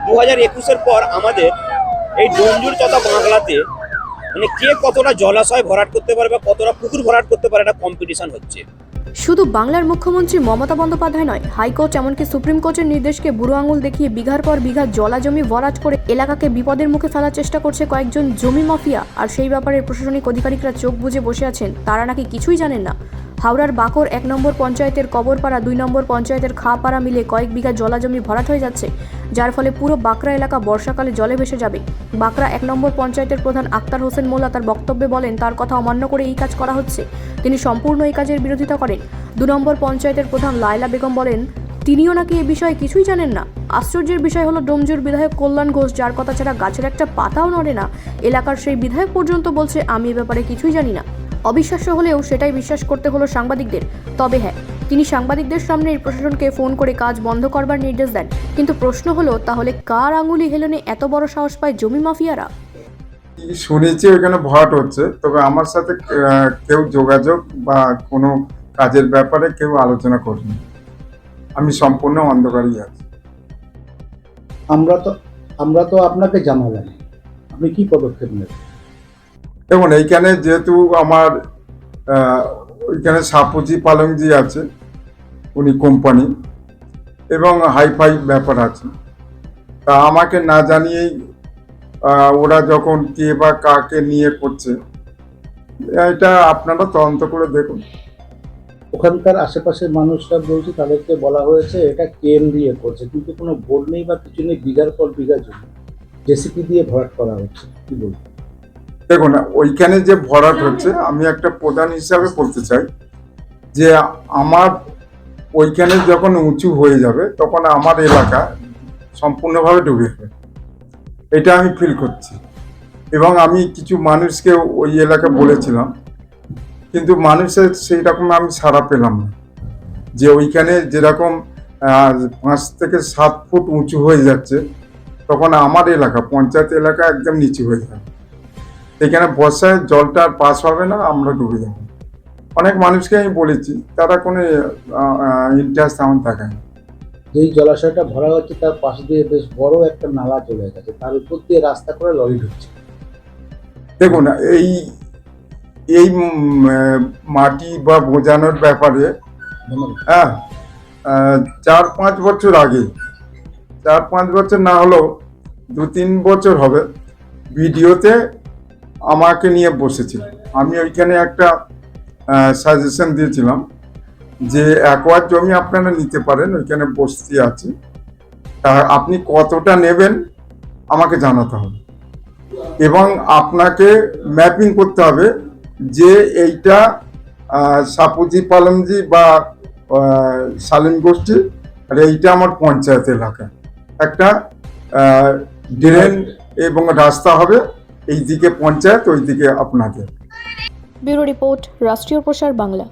2021-এর পর আমাদের এই ডোমজুর তথা বাংলাতে মানে কে কতটা জলাশয় ভরাট করতে পারে বা কতটা পুকুর ভরাট করতে পারে, একটা কম্পিটিশন হচ্ছে। শুধু বাংলার মুখ্যমন্ত্রী মমতা বন্দ্যোপাধ্যায় নয়, হাইকোর্ট এমনকি সুপ্রিম কোর্টের নির্দেশকে বুড়ো আঙুল দেখিয়ে বিঘার পর বিঘা জলা জমি ভরাট করে এলাকাকে বিপদের মুখে ফেলার চেষ্টা করছে কয়েকজন জমি মাফিয়া। আর সেই ব্যাপারে প্রশাসনিক আধিকারিকরা চোখ বুজে বসে আছেন, তারা নাকি কিছুই জানেন না। হাওড়ার বাকর 1 নম্বর পঞ্চায়েতের কবরপাড়া, 2 নম্বর পঞ্চায়েতের খাপাড়া মিলে কয়েক বিঘা জলা জমি ভরাট হয়ে যাচ্ছে, যার ফলে পুরো বাঁকড়া এলাকা বর্ষাকালে জলে ভেসে যাবে। বাঁকড়া 1 নম্বর পঞ্চায়েতের প্রধান আক্তার হোসেন মোল্লা তার বক্তব্যে বলেন, তার কথা অমান্য করে এই কাজ করা হচ্ছে। তিনি সম্পূর্ণ এই কাজের বিরোধিতা করেন। 2 নম্বর পঞ্চায়েতের প্রধান লায়লা বেগম বলেন, তিনিও নাকি এ বিষয়ে কিছুই জানেন না। আশ্চর্যের বিষয় হলো, ডোমজুর বিধায়ক কল্যাণ ঘোষ, যার কথা ছাড়া গাছের একটা পাতাও নড়ে না, এলাকার সেই বিধায়ক পর্যন্ত বলছে আমি এ ব্যাপারে কিছুই জানি না। অবিশ্বাস্য হলেও সেটাই বিশ্বাস করতে হলো সাংবাদিকদের। তবে হ্যাঁ, তিনি সাংবাদিকদের সামনে প্রশাসনকে ফোন করে কাজ বন্ধ করবার নির্দেশ দেন। কিন্তু প্রশ্ন হলো, তাহলে কার আঙুলি হেলনে এত বড় সাহস পায় জমি মাফিয়ারা? শুনেছি ওইখানে ভরাট হচ্ছে, তবে আমার সাথে কেউ যোগাযোগ বা কোনো কাজের ব্যাপারে কেউ আলোচনা করেনি। আমি সম্পূর্ণ অন্ধকারই আছি। আমরা তো আপনাকে জানালাম, আপনি কি পদক্ষেপ নেবেন? দেখুন, এইখানে যেহেতু আমার ওইখানে সাপুজি পালংজি আছে, উনি কোম্পানি এবং হাইফাই ব্যাপার আছে, তা আমাকে না জানিয়েই ওরা যখন কে বা কাকে নিয়ে করছে, এটা আপনারা তদন্ত করে দেখুন। ওখানকার আশেপাশের মানুষরা বলছে, তাদেরকে বলা হয়েছে এটা কেন দিয়ে করছে, কিন্তু কোনো বোর্ড নেই বা কিছু নেই, বিঘার পর বিঘা জমি জেসিপি দিয়ে ভরাট করা হচ্ছে। কি বলবো? দেখুন, ওইখানে যে ভরাট হচ্ছে, আমি একটা প্রধান হিসাবে বলতে চাই যে আমার ওইখানে যখন উঁচু হয়ে যাবে তখন আমার এলাকা সম্পূর্ণভাবে ডুবে যাবে, এটা আমি ফিল করছি। এবং আমি কিছু মানুষকে ওই এলাকা বলেছিলাম, কিন্তু মানুষের সেই রকম আমি সাড়া পেলাম না। যে ওইখানে যেরকম 5 থেকে 7 ফুট উঁচু হয়ে যাচ্ছে, তখন আমার এলাকা পঞ্চায়েত এলাকা একদম নিচু হয়ে যাবে। এখানে বর্ষায় জলটা আর পাস হবে না, আমরা ডুবে যাব। অনেক মানুষকে আমি বলেছি, তারা কোনো ইন্টারেস্ট আমার দেখায় না। যেই জলাশয়টা ভরা হচ্ছে তার পাশ দিয়ে বেশ বড় একটা নালা চলে গেছে, তার উপর দিয়ে রাস্তা করে লরি ঢুকছে। দেখুন, এই এই মাটি বা বোঝানোর ব্যাপারে হ্যাঁ 4-5 বছর আগে, 4-5 বছর না হলেও 2-3 বছর হবে, ভিডিওতে আমাকে নিয়ে বসেছিল। আমি ওইখানে একটা সাজেশন দিয়েছিলাম যে একর জমি আপনারা নিতে পারেন, ওইখানে বস্তি আছে, আপনি কতটা নেবেন আমাকে জানাতে হবে এবং আপনাকে ম্যাপিং করতে হবে যে এইটা সাপুজি পালমজি বা সালিম গোষ্ঠী, আর এইটা আমার পঞ্চায়েত এলাকা। একটা ড্রেন এবং রাস্তা হবে, এই দিকে পঞ্চায়েত, ওই দিকে আপনাদের। ব্যুরো রিপোর্ট, রাষ্ট্রীয় প্রসার বাংলা।